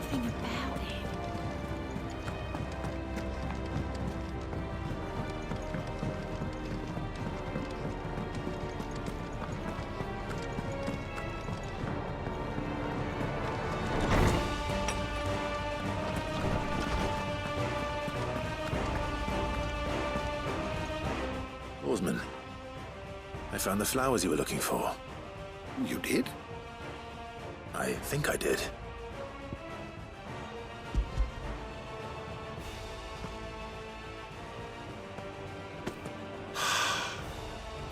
something about him. Oarsman, I found the flowers you were looking for. You did? I think I did.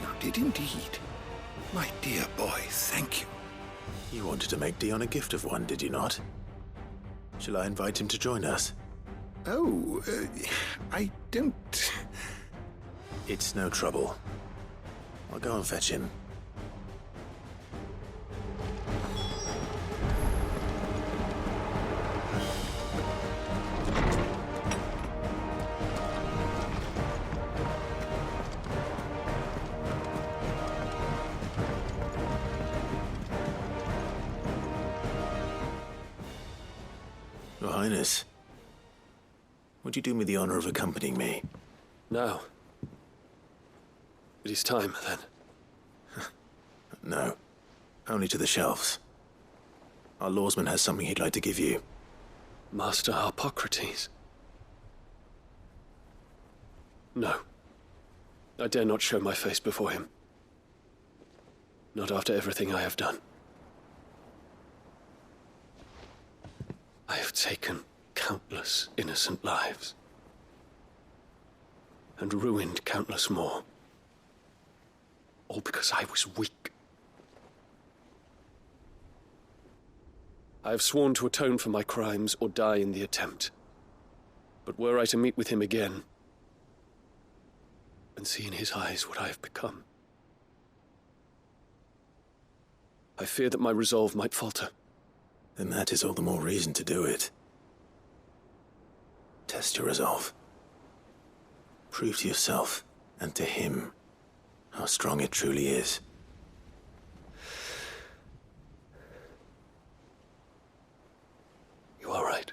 You did indeed. My dear boy, thank you. You wanted to make Dion a gift of one, did you not? Shall I invite him to join us? Oh, I don't... It's no trouble. I'll go and fetch him. Your Highness, would you do me the honor of accompanying me? Now. It is time, then. No. Only to the shelves. Our lawsman has something he'd like to give you. Master Harpocrates. No. I dare not show my face before him. Not after everything I have done. I have taken countless innocent lives. And ruined countless more. All because I was weak. I have sworn to atone for my crimes or die in the attempt. But were I to meet with him again, and see in his eyes what I have become, I fear that my resolve might falter. Then that is all the more reason to do it. Test your resolve. Prove to yourself, and to him, how strong it truly is. You are right.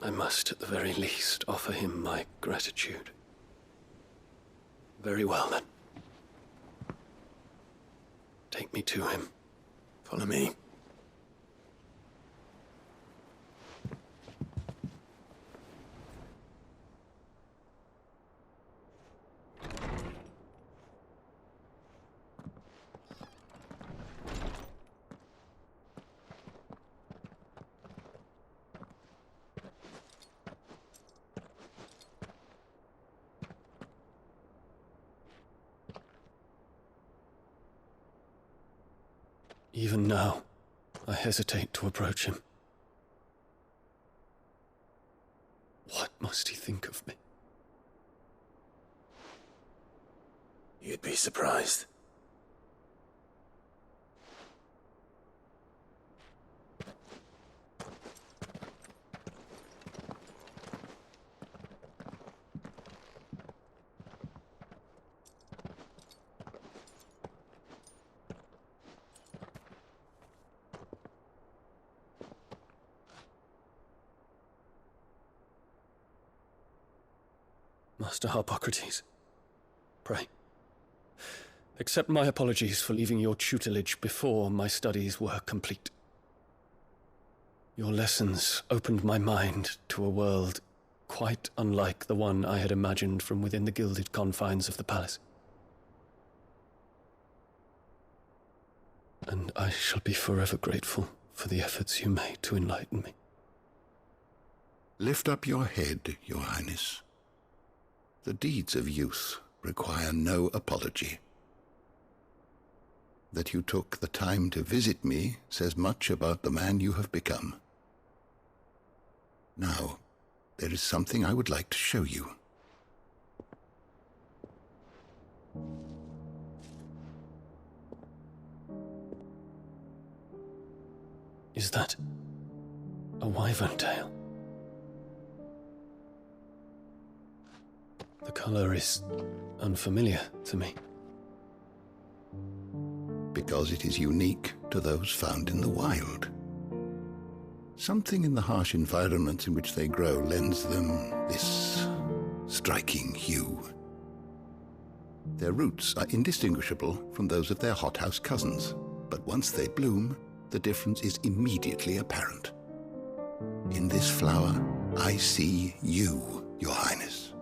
I must, at the very least, offer him my gratitude. Very well, then. Take me to him. Follow me. Even now, I hesitate to approach him. What must he think of me? You'd be surprised. Master Harpocrates, pray, accept my apologies for leaving your tutelage before my studies were complete. Your lessons opened my mind to a world quite unlike the one I had imagined from within the gilded confines of the palace. And I shall be forever grateful for the efforts you made to enlighten me. Lift up your head, Your Highness. The deeds of youth require no apology. That you took the time to visit me says much about the man you have become. Now, there is something I would like to show you. Is that a wyvern tail? The color is unfamiliar to me. Because it is unique to those found in the wild. Something in the harsh environment in which they grow lends them this striking hue. Their roots are indistinguishable from those of their hothouse cousins, but once they bloom, the difference is immediately apparent. In this flower, I see you, Your Highness.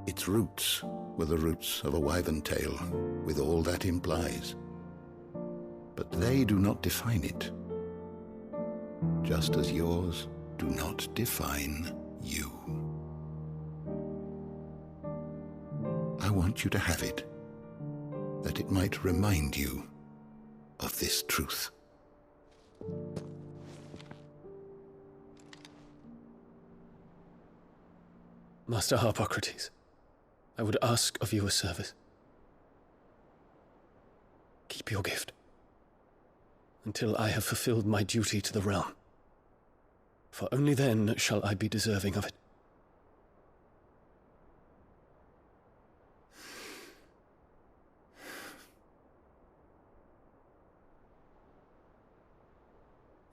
Its roots were the roots of a wyvern tail, with all that implies. But they do not define it, just as yours do not define you. I want you to have it, that it might remind you of this truth. Master Harpocrates, I would ask of you a service. Keep your gift until I have fulfilled my duty to the realm, for only then shall I be deserving of it.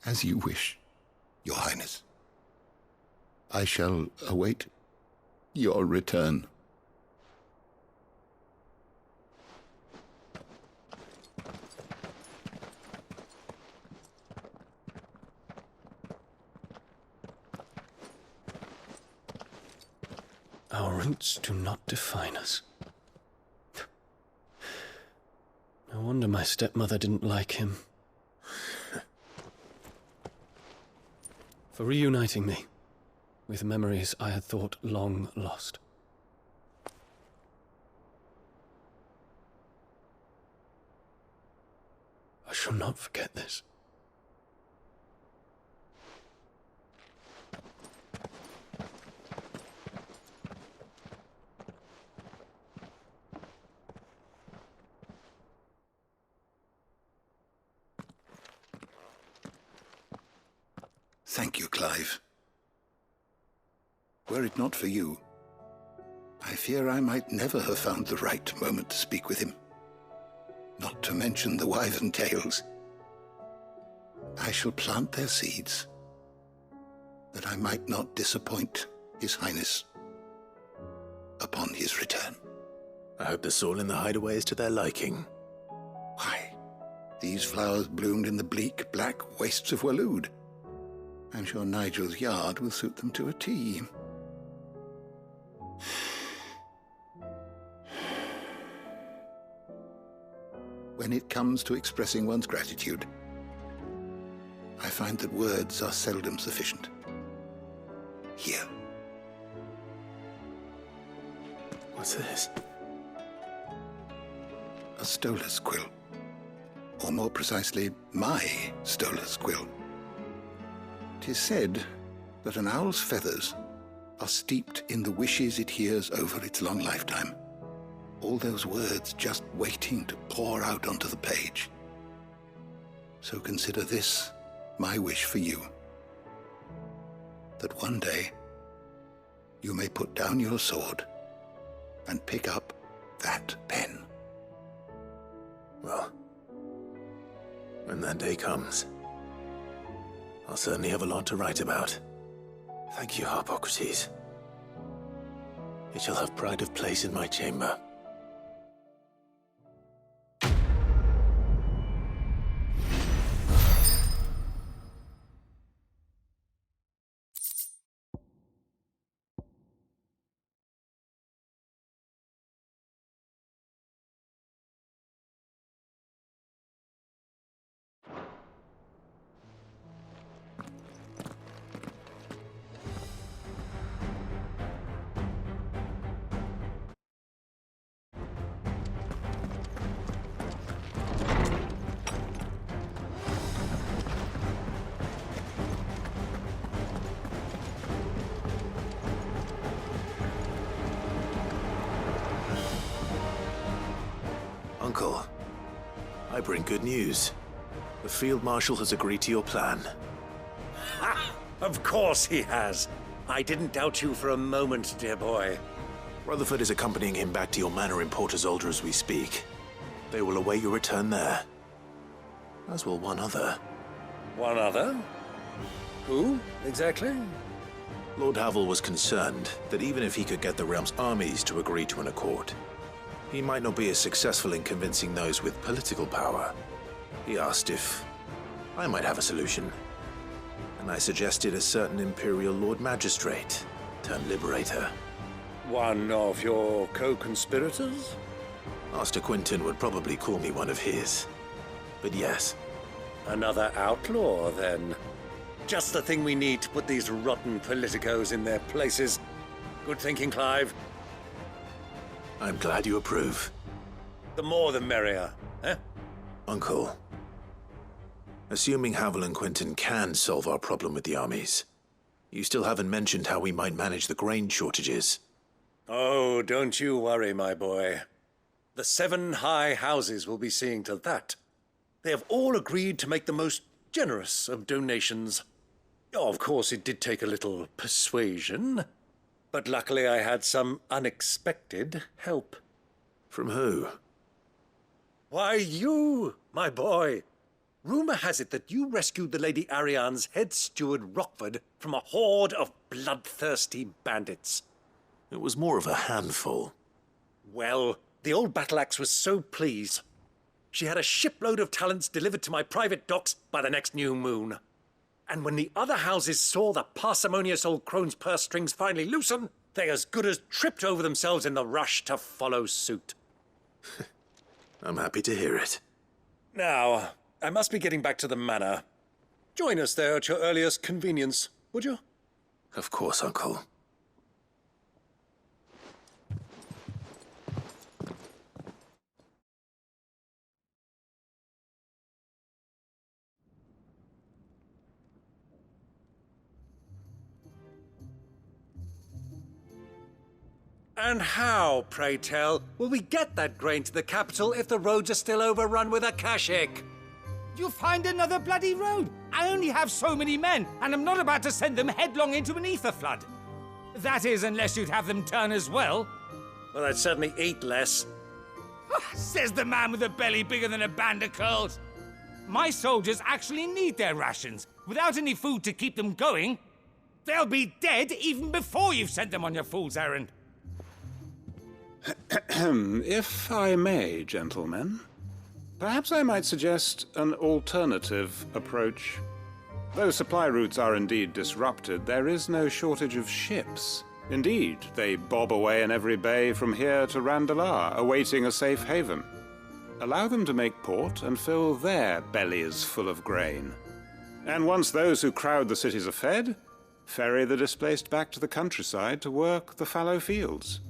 As you wish, Your Highness. I shall await your return. Our roots do not define us. No wonder my stepmother didn't like him. For reuniting me with memories I had thought long lost. I shall not forget this. Thank you, Clive. Were it not for you, I fear I might never have found the right moment to speak with him. Not to mention the wyvern tales. I shall plant their seeds, that I might not disappoint His Highness upon his return. I hope the soil in the hideaway is to their liking. Why, these flowers bloomed in the bleak, black wastes of Waloed. I'm sure Nigel's yard will suit them to a T. When it comes to expressing one's gratitude, I find that words are seldom sufficient. Here. What's this? A stolas quill. Or more precisely, my stolas quill. 'Tis said that an owl's feathers are steeped in the wishes it hears over its long lifetime. All those words just waiting to pour out onto the page. So consider this my wish for you. That one day you may put down your sword and pick up that pen. Well, when that day comes, I'll certainly have a lot to write about. Thank you, Harpocrates. It shall have pride of place in my chamber. Uncle, I bring good news. The Field Marshal has agreed to your plan. Ha! Of course he has. I didn't doubt you for a moment, dear boy. Rutherford is accompanying him back to your manor in Port Isolde as we speak. They will await your return there. As will one other. One other? Who, exactly? Lord Havel was concerned that even if he could get the realm's armies to agree to an accord, he might not be as successful in convincing those with political power. He asked if I might have a solution, and I suggested a certain Imperial Lord Magistrate turned Liberator. One of your co-conspirators? Master Quinton would probably call me one of his, but yes. Another outlaw, then. Just the thing we need to put these rotten politicos in their places. Good thinking, Clive. I'm glad you approve. The more the merrier, eh? Uncle, assuming Havel and Quinton can solve our problem with the armies, you still haven't mentioned how we might manage the grain shortages. Oh, don't you worry, my boy. The 7 high houses will be seeing to that. They have all agreed to make the most generous of donations. Oh, of course, it did take a little persuasion, but luckily I had some unexpected help. From who? Why, you, my boy. Rumor has it that you rescued the Lady Ariane's head steward Rockford from a horde of bloodthirsty bandits. It was more of a handful. Well, the old battle-axe was so pleased. She had a shipload of talents delivered to my private docks by the next new moon. And when the other houses saw the parsimonious old crone's purse strings finally loosen, they as good as tripped over themselves in the rush to follow suit. I'm happy to hear it. Now, I must be getting back to the manor. Join us there at your earliest convenience, would you? Of course, Uncle. And how, pray tell, will we get that grain to the capital if the roads are still overrun with Akashic? You'll find another bloody road. I only have so many men, and I'm not about to send them headlong into an ether flood. That is, unless you'd have them turn as well. Well, I'd certainly eat less. Says the man with a belly bigger than a band of curls. My soldiers actually need their rations. Without any food to keep them going, they'll be dead even before you've sent them on your fool's errand. If I may, gentlemen, perhaps I might suggest an alternative approach. Though supply routes are indeed disrupted, there is no shortage of ships. Indeed, they bob away in every bay from here to Randalar, awaiting a safe haven. Allow them to make port and fill their bellies full of grain. And once those who crowd the cities are fed, ferry the displaced back to the countryside to work the fallow fields.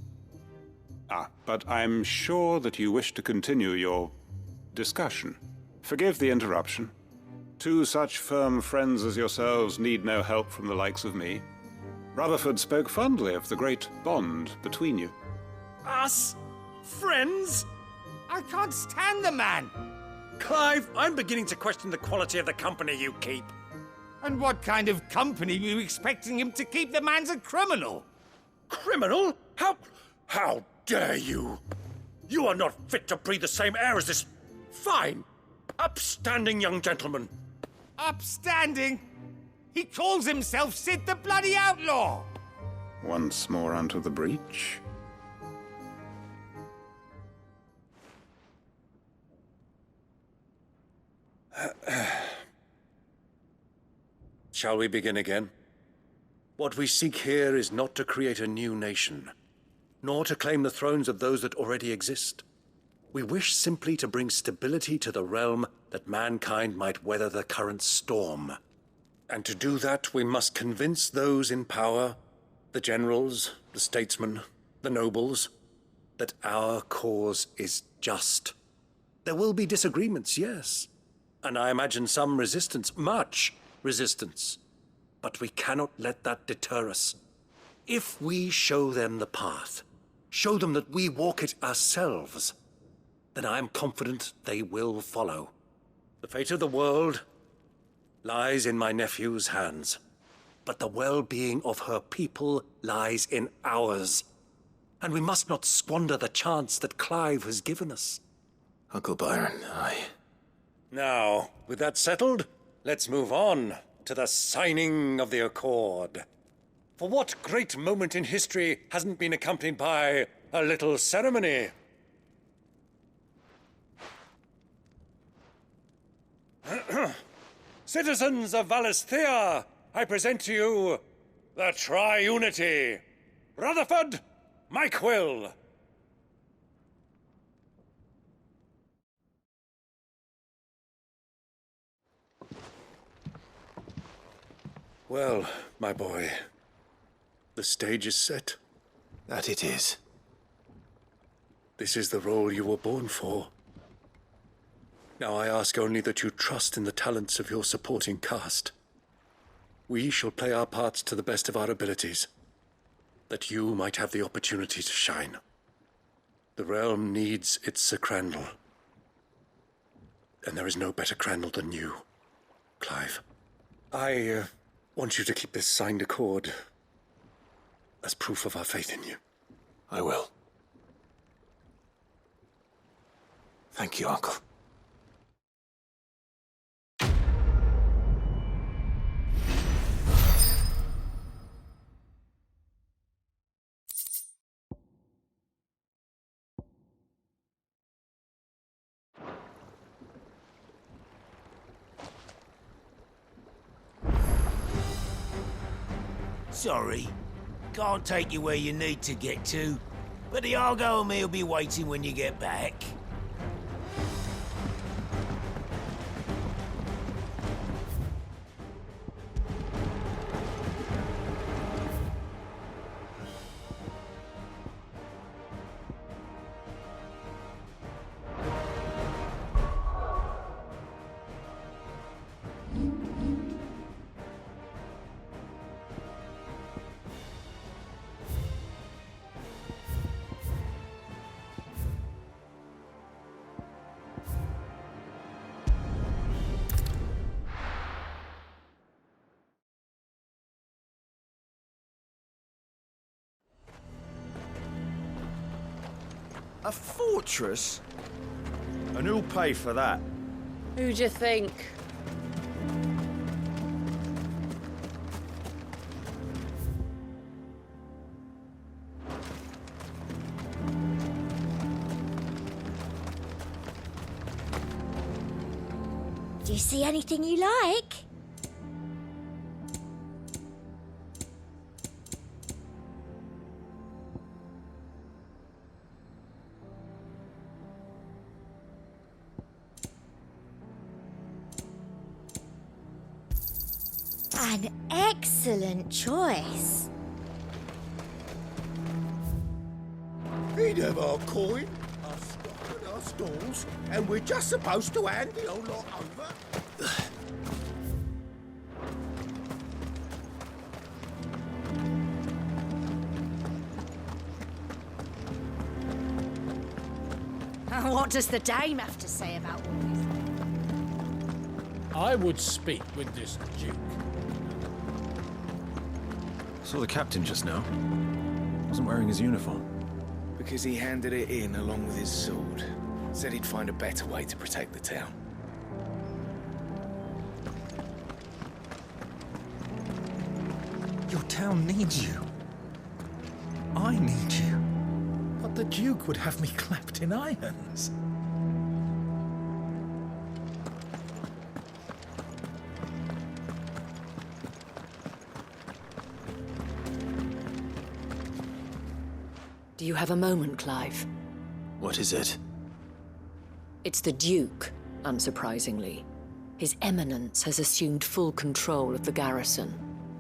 But I'm sure that you wish to continue your discussion. Forgive the interruption. 2 such firm friends as yourselves need no help from the likes of me. Rutherford spoke fondly of the great bond between you. Us? Friends? I can't stand the man. Clive, I'm beginning to question the quality of the company you keep. And what kind of company were you expecting him to keep? The man's a criminal. Criminal? How dare you? You are not fit to breathe the same air as this fine, upstanding young gentleman. Upstanding? He calls himself Sid the bloody outlaw. Once more onto the breach. Shall we begin again? What we seek here is not to create a new nation, nor to claim the thrones of those that already exist. We wish simply to bring stability to the realm that mankind might weather the current storm. And to do that, we must convince those in power, the generals, the statesmen, the nobles, that our cause is just. There will be disagreements, yes, and I imagine some resistance, much resistance. But we cannot let that deter us. If we show them the path, show them that we walk it ourselves, then I am confident they will follow. The fate of the world lies in my nephew's hands, but the well-being of her people lies in ours. And we must not squander the chance that Clive has given us. Uncle Byron, Now, with that settled, let's move on, to the signing of the Accord. For what great moment in history hasn't been accompanied by a little ceremony? Citizens of Valisthea, I present to you the Triunity. Rutherford, my quill. Well, my boy, the stage is set. That it is. This is the role you were born for. Now I ask only that you trust in the talents of your supporting cast. We shall play our parts to the best of our abilities, that you might have the opportunity to shine. The realm needs its Sir Crandall. And there is no better Crandall than you, Clive. I want you to keep this signed accord as proof of our faith in you. I will. Thank you, Uncle. Sorry, can't take you where you need to get to, but the Argo and me will be waiting when you get back. A fortress? And who'll pay for that? Who do you think? Do you see anything you like? An excellent choice. We'd have our coin, our stock and our stalls, and we're just supposed to hand the whole lot over. What does the dame have to say about all this? I would speak with this Duke. Saw the captain just now. Wasn't wearing his uniform. Because he handed it in along with his sword. Said he'd find a better way to protect the town. Your town needs you. I need you. But the Duke would have me clapped in irons. Do you have a moment, Clive? What is it? It's the Duke, unsurprisingly. His Eminence has assumed full control of the garrison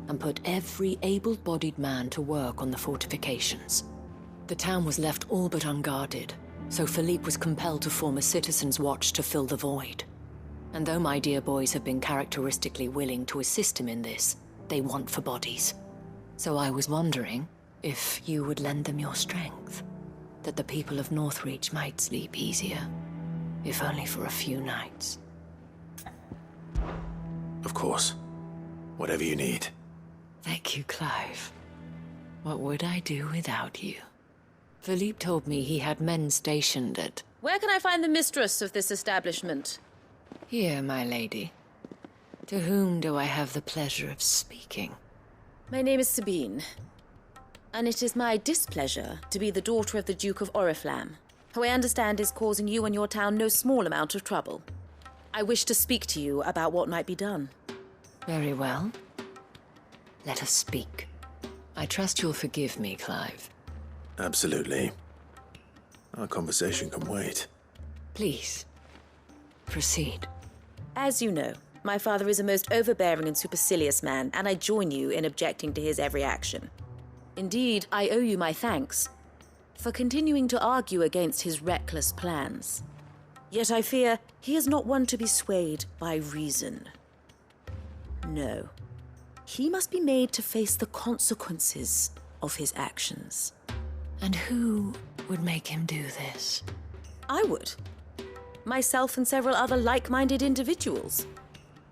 and put every able-bodied man to work on the fortifications. The town was left all but unguarded, so Philippe was compelled to form a citizen's watch to fill the void. And though my dear boys have been characteristically willing to assist him in this, they want for bodies. So I was wondering if you would lend them your strength, that the people of Northreach might sleep easier, if only for a few nights. Of course. Whatever you need. Thank you, Clive. What would I do without you? Philippe told me he had men stationed at... Where can I find the mistress of this establishment? Here, my lady. To whom do I have the pleasure of speaking? My name is Sabine, and it is my displeasure to be the daughter of the Duke of Oriflamme, who I understand is causing you and your town no small amount of trouble. I wish to speak to you about what might be done. Very well. Let us speak. I trust you'll forgive me, Clive. Absolutely. Our conversation can wait. Please, proceed. As you know, my father is a most overbearing and supercilious man, and I join you in objecting to his every action. Indeed, I owe you my thanks for continuing to argue against his reckless plans. Yet I fear he is not one to be swayed by reason. No. He must be made to face the consequences of his actions. And who would make him do this? I would. Myself and several other like-minded individuals.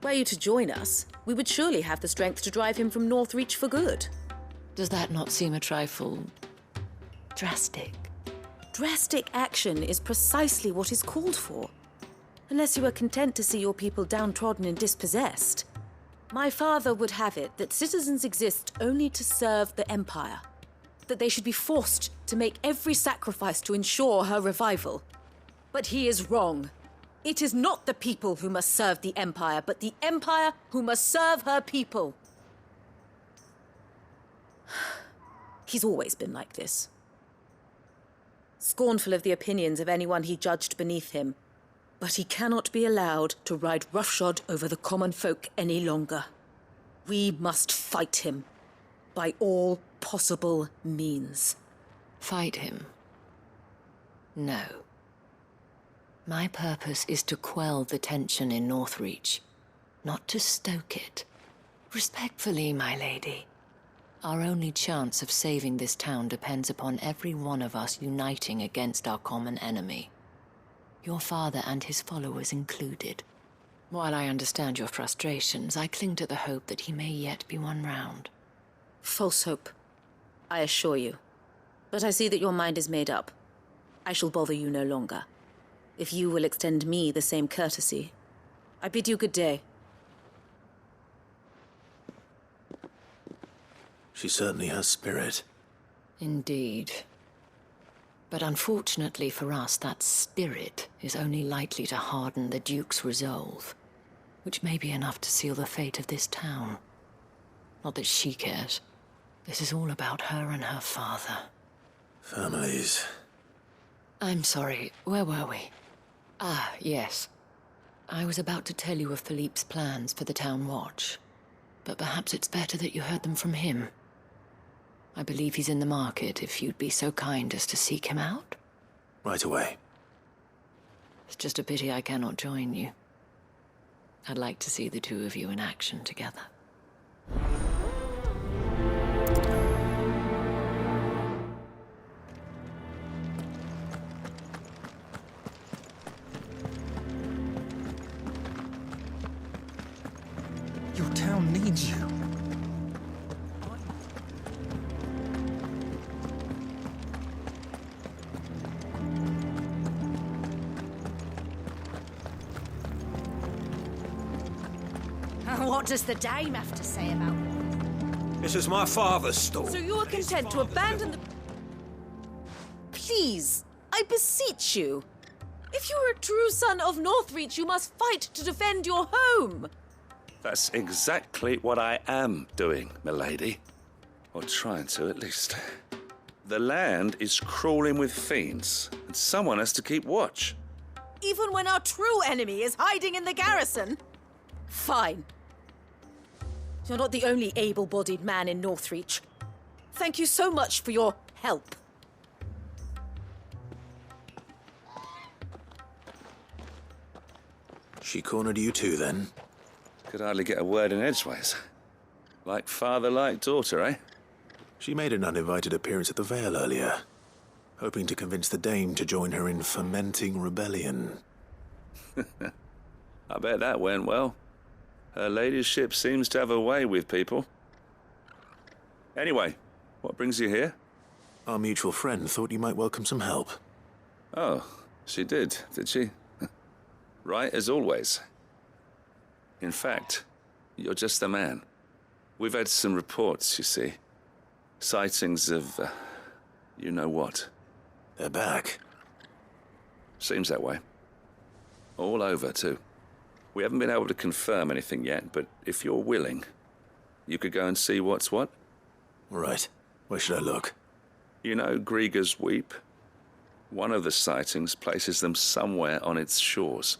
Were you to join us, we would surely have the strength to drive him from Northreach for good. Does that not seem a trifle drastic? Drastic action is precisely what is called for. Unless you are content to see your people downtrodden and dispossessed. My father would have it that citizens exist only to serve the Empire. That they should be forced to make every sacrifice to ensure her revival. But he is wrong. It is not the people who must serve the Empire, but the Empire who must serve her people. He's always been like this. Scornful of the opinions of anyone he judged beneath him. But he cannot be allowed to ride roughshod over the common folk any longer. We must fight him by all possible means. Fight him? No. My purpose is to quell the tension in Northreach, not to stoke it. Respectfully, my lady. Our only chance of saving this town depends upon every one of us uniting against our common enemy. Your father and his followers included. While I understand your frustrations, I cling to the hope that he may yet be won round. False hope, I assure you. But I see that your mind is made up. I shall bother you no longer. If you will extend me the same courtesy, I bid you good day. She certainly has spirit. Indeed. But unfortunately for us, that spirit is only likely to harden the Duke's resolve, which may be enough to seal the fate of this town. Not that she cares. This is all about her and her father. Families. I'm sorry, where were we? Ah, yes. I was about to tell you of Philippe's plans for the town watch, but perhaps it's better that you heard them from him. I believe he's in the market, if you'd be so kind as to seek him out. Right away. It's just a pity I cannot join you. I'd like to see the two of you in action together. Your town needs you. What does the dame have to say about it? This is my father's stall. So you are content to abandon the... Please, I beseech you. If you are a true son of Northreach, you must fight to defend your home. That's exactly what I am doing, milady. Or trying to, at least. The land is crawling with fiends, and someone has to keep watch. Even when our true enemy is hiding in the garrison? Fine. You're not the only able-bodied man in Northreach. Thank you so much for your help. She cornered you too, then? Could hardly get a word in edgeways. Like father, like daughter, eh? She made an uninvited appearance at the Vale earlier, hoping to convince the Dame to join her in fomenting rebellion. I bet that went well. Her ladyship seems to have a way with people. Anyway, what brings you here? Our mutual friend thought you might welcome some help. Oh, she did she? Right as always. In fact, You're just the man. We've had some reports, you see. Sightings of, you know what. They're back. Seems that way. All over, too. We haven't been able to confirm anything yet, but if you're willing, you could go and see what's what. Right. Where should I look? You know Grieger's Weep? One of the sightings places them somewhere on its shores.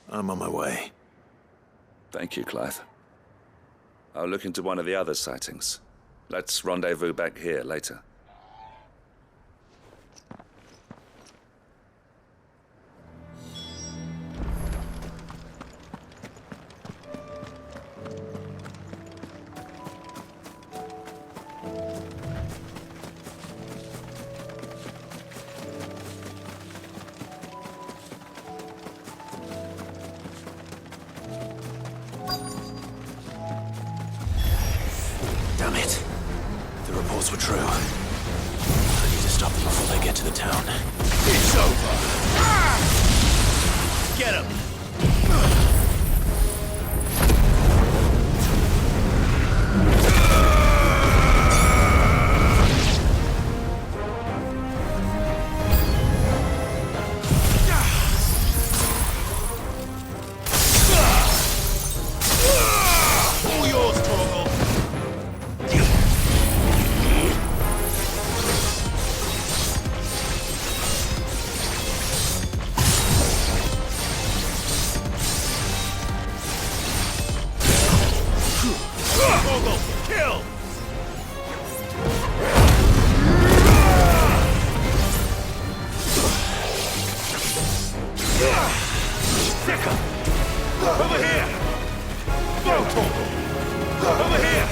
I'm on my way. Thank you, Clive. I'll look into one of the other sightings. Let's rendezvous back here later. Damn it. The reports were true. I need to stop them before they get to the town. It's over. Get him. All yours, Torgal. Torgal, kill! Sticker! Over here! Go, Torgal! Over here!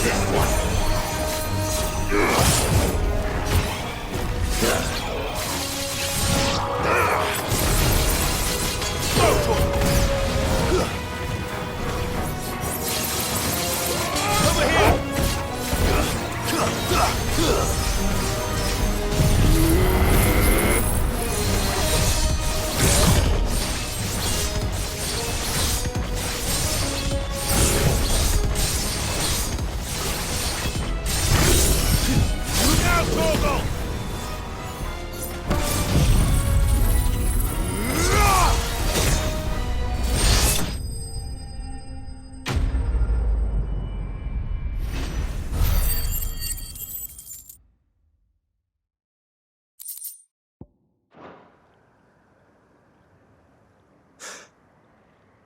This one! Go, Torgal! Over here! Look out, Torgal!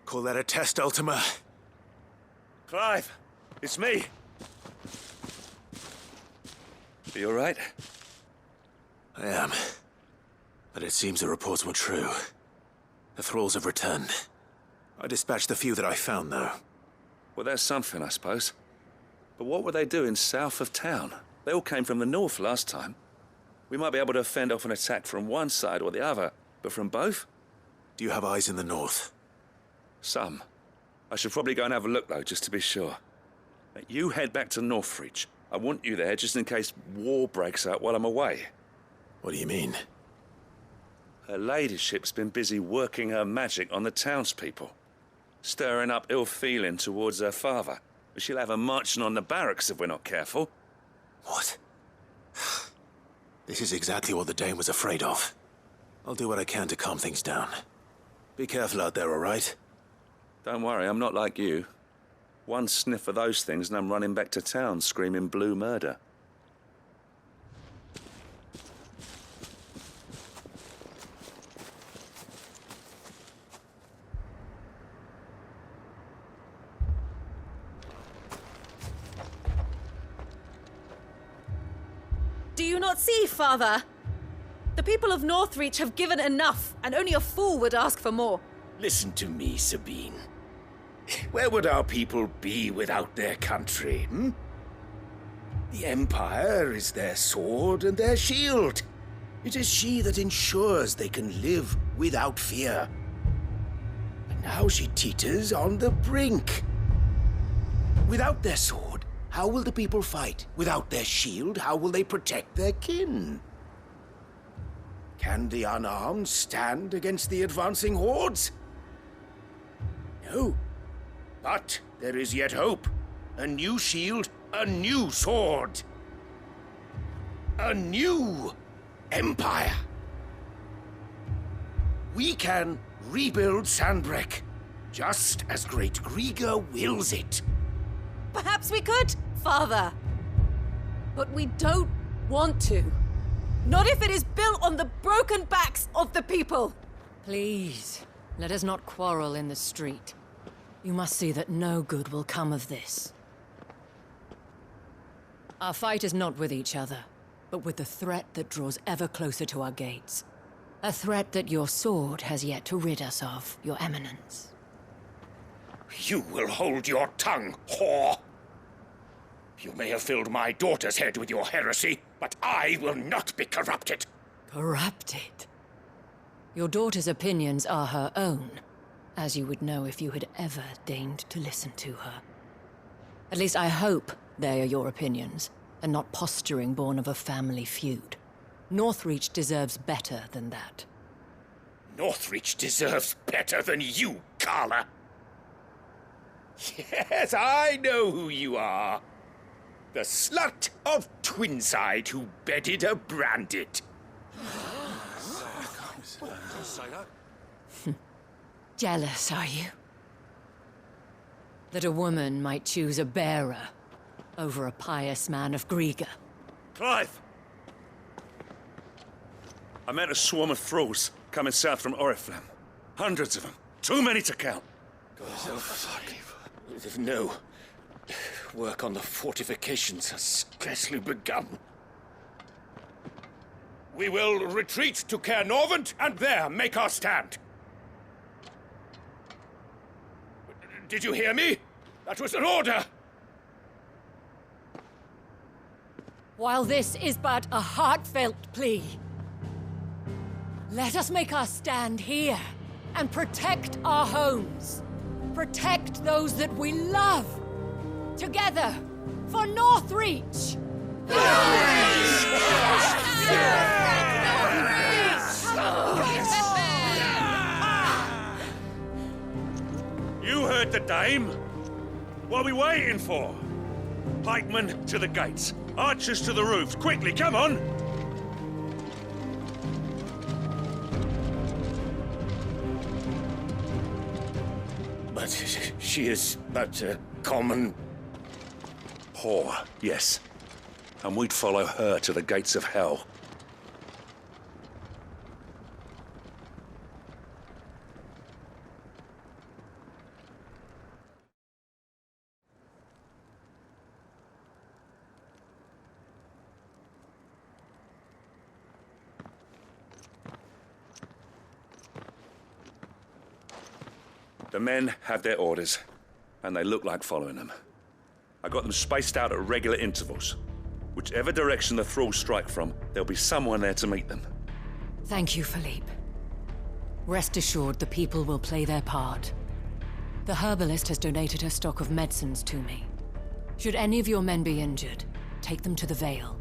Call that a test, Ultima? Clive, it's me. You all right? I am. But it seems the reports were true. The thralls have returned. I dispatched the few that I found, though. Well, that's something, I suppose. But what were they doing south of town? They all came from the north last time. We might be able to fend off an attack from one side or the other, but from both? Do you have eyes in the north? Some. I should probably go and have a look, though, just to be sure. You head back to Northreach. I want you there just in case war breaks out while I'm away. What do you mean? Her ladyship's been busy working her magic on the townspeople, stirring up ill feeling towards her father. She'll have her marching on the barracks if we're not careful. What? This is exactly what the Dane was afraid of. I'll do what I can to calm things down. Be careful out there, all right? Don't worry, I'm not like you. One sniff of those things and I'm running back to town screaming blue murder. Do you not see, Father? The people of Northreach have given enough, and only a fool would ask for more. Listen to me, Sabine. Where would our people be without their country, The Empire is their sword and their shield. It is she that ensures they can live without fear. And now she teeters on the brink. Without their sword, how will the people fight? Without their shield, how will they protect their kin? Can the unarmed stand against the advancing hordes? No, But there is yet hope. A new shield, a new sword. A new empire. We can rebuild Sandbreck, just as Great Grieger wills it. Perhaps we could, Father. But we don't want to. Not if it is built on the broken backs of the people. Please, let us not quarrel in the street. You must see that no good will come of this. Our fight is not with each other, but with the threat that draws ever closer to our gates. A threat that your sword has yet to rid us of, Your Eminence. You will hold your tongue, whore! You may have filled my daughter's head with your heresy, but I will not be corrupted. Corrupted? Your daughter's opinions are her own, as you would know if you had ever deigned to listen to her. At least I hope they are your opinions, and not posturing born of a family feud. Northreach deserves better than that. Northreach deserves better than you, Carla. Yes, I know who you are. The slut of Twinside who bedded a Brandit. Jealous, are you? That a woman might choose a bearer over a pious man of Grieger. Clive! I met a swarm of thralls coming south from Oriflamme. Hundreds of them. Too many to count. No. Work on the fortifications has scarcely begun. We will retreat to Caer Norvent and there make our stand. Did you hear me? That was an order! While this is but a heartfelt plea, let us make our stand here and protect our homes. Protect those that we love. Together, for Northreach! You heard the dame. What are we waiting for? Pikemen to the gates. Archers to the roofs. Quickly, come on! But she is but a common... Whore, yes. And we'd follow her to the gates of hell. The men have their orders, and they look like following them. I got them spaced out at regular intervals. Whichever direction the thralls strike from, there'll be someone there to meet them. Thank you, Philippe. Rest assured the people will play their part. The herbalist has donated her stock of medicines to me. Should any of your men be injured, take them to the Vale.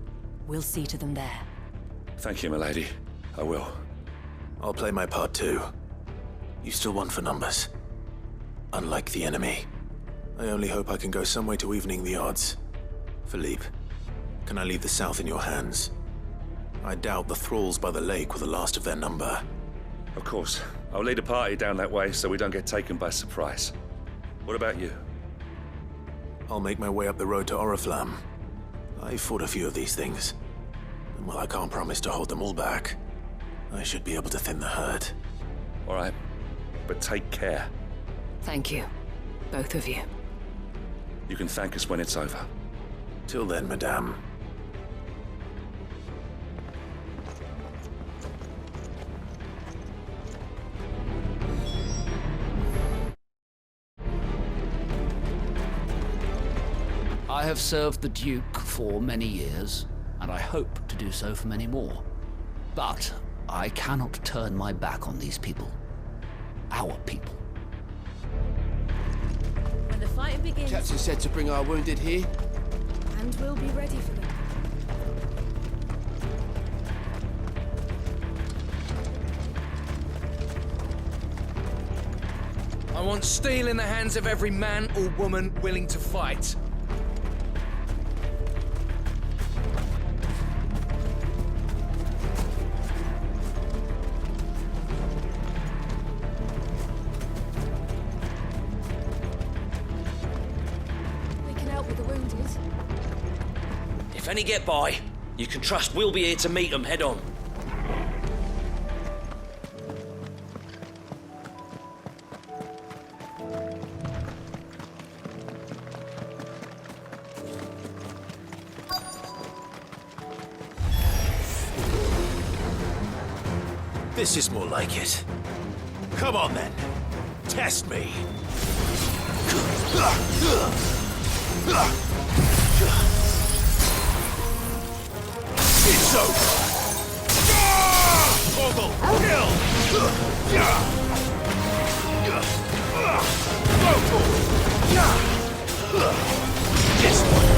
We'll see to them there. Thank you, milady. I will. I'll play my part too. You still want for numbers. Unlike the enemy. I only hope I can go some way to evening the odds. Philippe, can I leave the south in your hands? I doubt the thralls by the lake were the last of their number. Of course. I'll lead a party down that way so we don't get taken by surprise. What about you? I'll make my way up the road to Oriflamme. I fought a few of these things. And while I can't promise to hold them all back, I should be able to thin the herd. All right. But take care. Thank you. Both of you. You can thank us when it's over. Till then, madame. I have served the Duke for many years, and I hope to do so for many more. But I cannot turn my back on these people. Our people. When the fighting begins... Captain said to bring our wounded here. And we'll be ready for them. I want steel in the hands of every man or woman willing to fight. We can help with the wounded. If any get by, you can trust we'll be here to meet them head on. This is more like it. Come on then. Test me. It's over. Vogel, kill. Vogel. This one.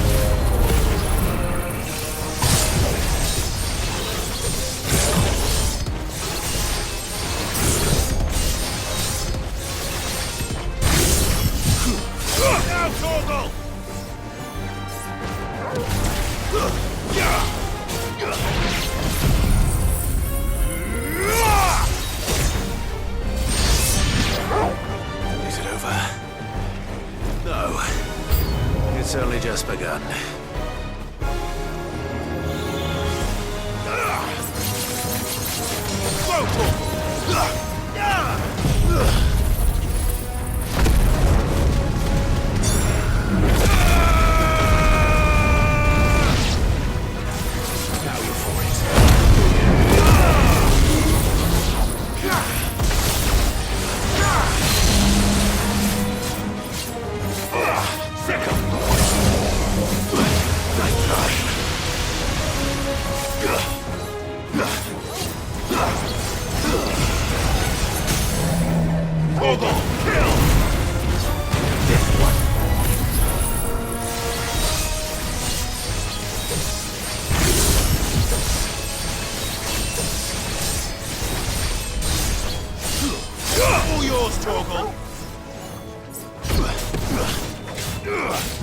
Now, Torgal! Is it over? No. It's only just begun. All yours, Torgal!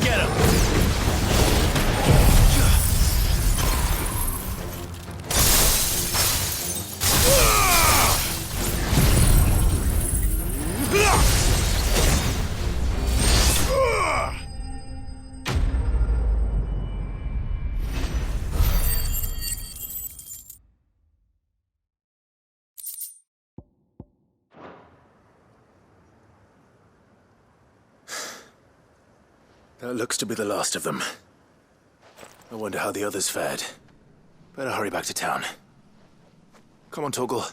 Get him! That looks to be the last of them. I wonder how the others fared. Better hurry back to town. Come on, Torgal.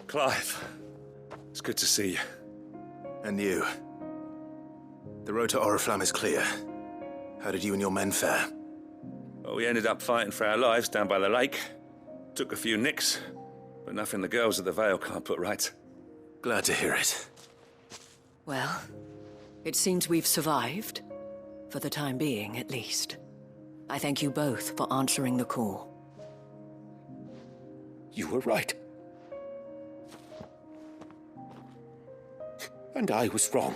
Clive, it's good to see you. And you. The road to Oriflamme is clear. How did you and your men fare? Well, we ended up fighting for our lives down by the lake. Took a few nicks, but nothing the girls of the Vale can't put right. Glad to hear it. Well, it seems we've survived. For the time being, at least. I thank you both for answering the call. You were right. And I was wrong.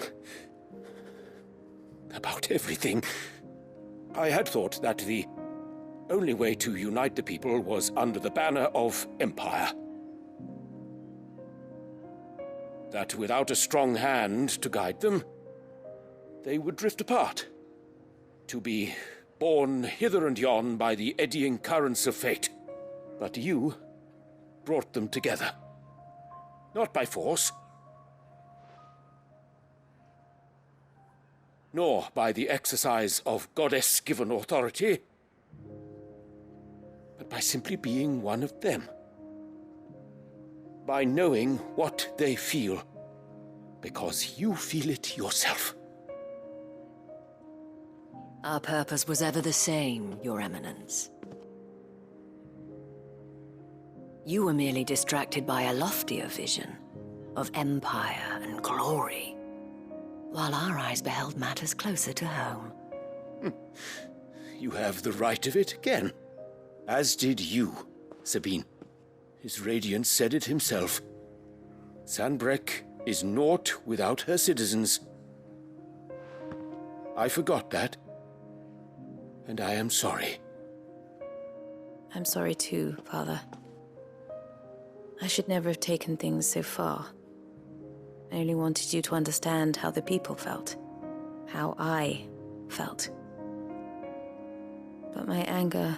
About everything. I had thought that the only way to unite the people was under the banner of Empire. That without a strong hand to guide them, they would drift apart. To be borne hither and yon by the eddying currents of fate. But you brought them together. Not by force, nor by the exercise of goddess-given authority, but by simply being one of them. By knowing what they feel, because you feel it yourself. Our purpose was ever the same, Your Eminence. You were merely distracted by a loftier vision of empire and glory, while our eyes beheld matters closer to home. You have the right of it again. As did you, Sabine. His Radiance said it himself. Sanbreque is naught without her citizens. I forgot that, and I am sorry. I'm sorry too, Father. I should never have taken things so far. I only wanted you to understand how the people felt. How I felt. But my anger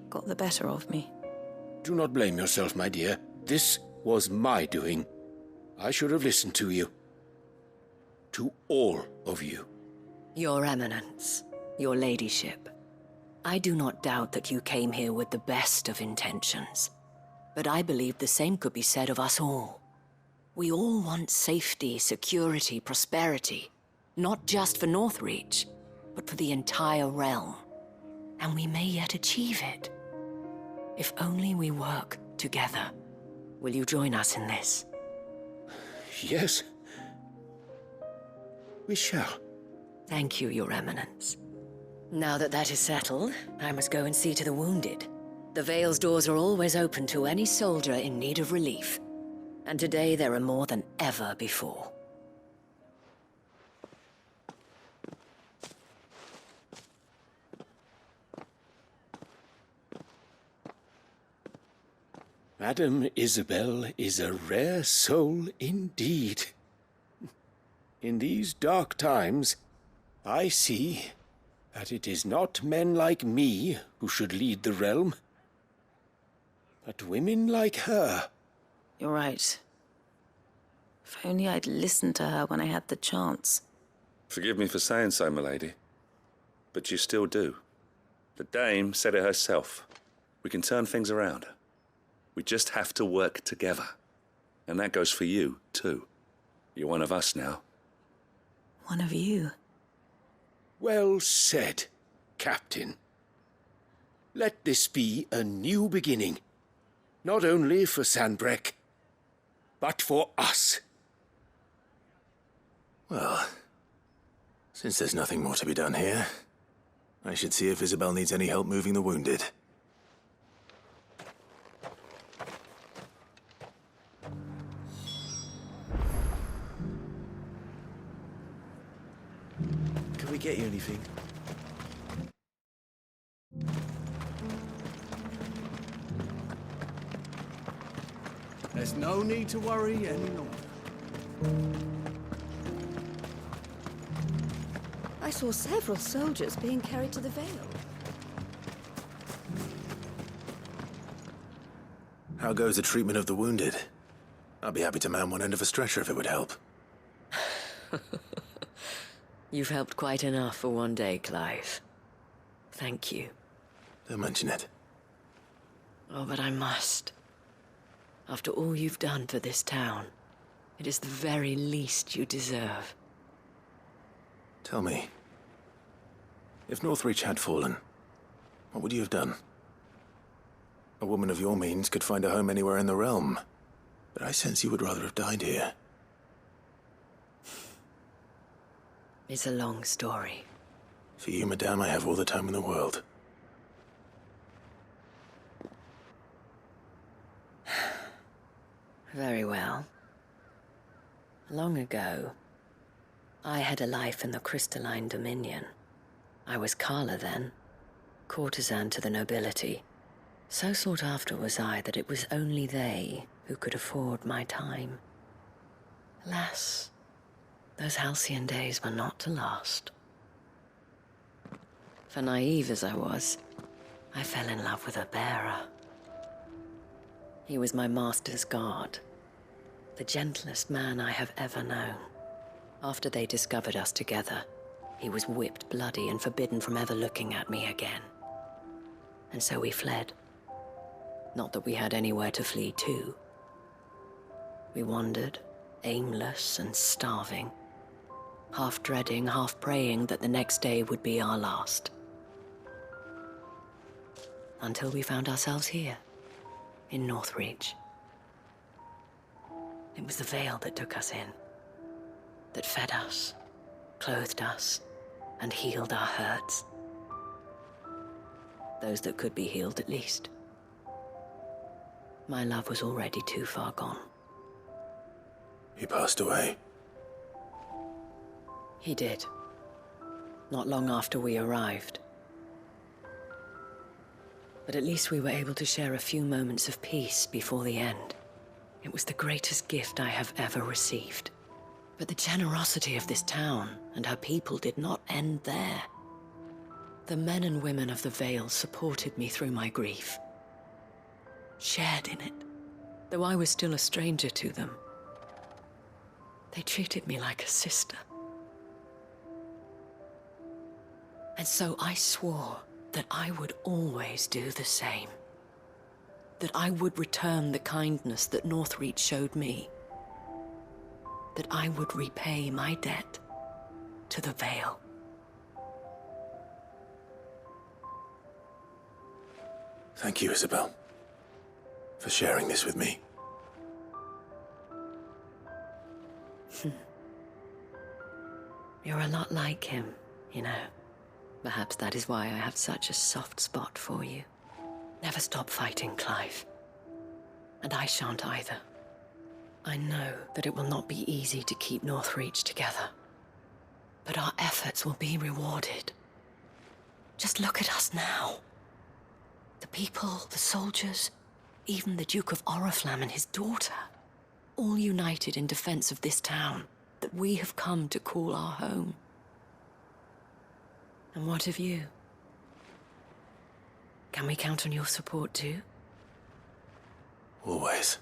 got the better of me. Do not blame yourself, my dear. This was my doing. I should have listened to you. To all of you. Your Eminence, your Ladyship, I do not doubt that you came here with the best of intentions, but I believe the same could be said of us all. We all want safety, security, prosperity, not just for Northreach, but for the entire realm. And we may yet achieve it. If only we work together. Will you join us in this? Yes. We shall. Thank you, Your Eminence. Now that that is settled, I must go and see to the wounded. The Vale's doors are always open to any soldier in need of relief. And today there are more than ever before. Madame Isabel is a rare soul indeed. In these dark times, I see that it is not men like me who should lead the realm, but women like her. You're right. If only I'd listened to her when I had the chance. Forgive me for saying so, milady, but you still do. The Dame said it herself. We can turn things around. We just have to work together. And that goes for you, too. You're one of us now. One of you? Well said, Captain. Let this be a new beginning. Not only for Sanbreque, but for us. Well, since there's nothing more to be done here, I should see if Isabel needs any help moving the wounded. Can we get you anything? There's no need to worry any longer. I saw several soldiers being carried to the Vale. How goes the treatment of the wounded? I'd be happy to man one end of a stretcher if it would help. You've helped quite enough for one day, Clive. Thank you. Don't mention it. Oh, but I must. After all you've done for this town, it is the very least you deserve. Tell me, if Northreach had fallen, what would you have done? A woman of your means could find a home anywhere in the realm, but I sense you would rather have died here. It's a long story. For you, madame, I have all the time in the world. Very well. Long ago, I had a life in the Crystalline Dominion. I was Carla then, courtesan to the nobility. So sought after was I that it was only they who could afford my time. Alas, those halcyon days were not to last. For naive as I was, I fell in love with a bearer. He was my master's guard, the gentlest man I have ever known. After they discovered us together, he was whipped bloody and forbidden from ever looking at me again. And so we fled. Not that we had anywhere to flee to. We wandered, aimless and starving, half dreading, half praying that the next day would be our last. Until we found ourselves here, in Northreach. It was the Veil that took us in, that fed us, clothed us, and healed our hurts. Those that could be healed, at least. My love was already too far gone. He passed away. He did. Not long after we arrived. But at least we were able to share a few moments of peace before the end. It was the greatest gift I have ever received. But the generosity of this town and her people did not end there. The men and women of the Vale supported me through my grief, shared in it, though I was still a stranger to them. They treated me like a sister. And so I swore that I would always do the same. That I would return the kindness that Northreach showed me. That I would repay my debt to the Vale. Thank you, Isabel, for sharing this with me. You're a lot like him, you know. Perhaps that is why I have such a soft spot for you. Never stop fighting, Clive. And I shan't either. I know that it will not be easy to keep Northreach together. But our efforts will be rewarded. Just look at us now. The people, the soldiers, even the Duke of Oriflamme and his daughter, all united in defense of this town that we have come to call our home. And what of you? Can we count on your support too? Always.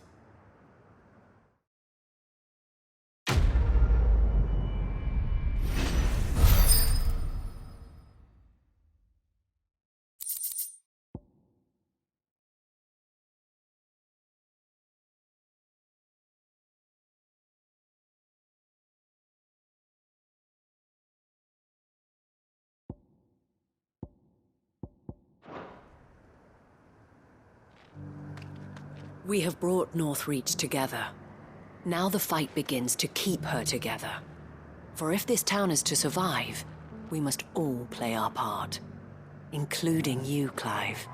We have brought Northreach together. Now the fight begins to keep her together. For if this town is to survive, we must all play our part. Including you, Clive.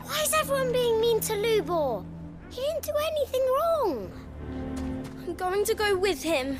Why is everyone being mean to Lubor? He didn't do anything wrong. I'm going to go with him.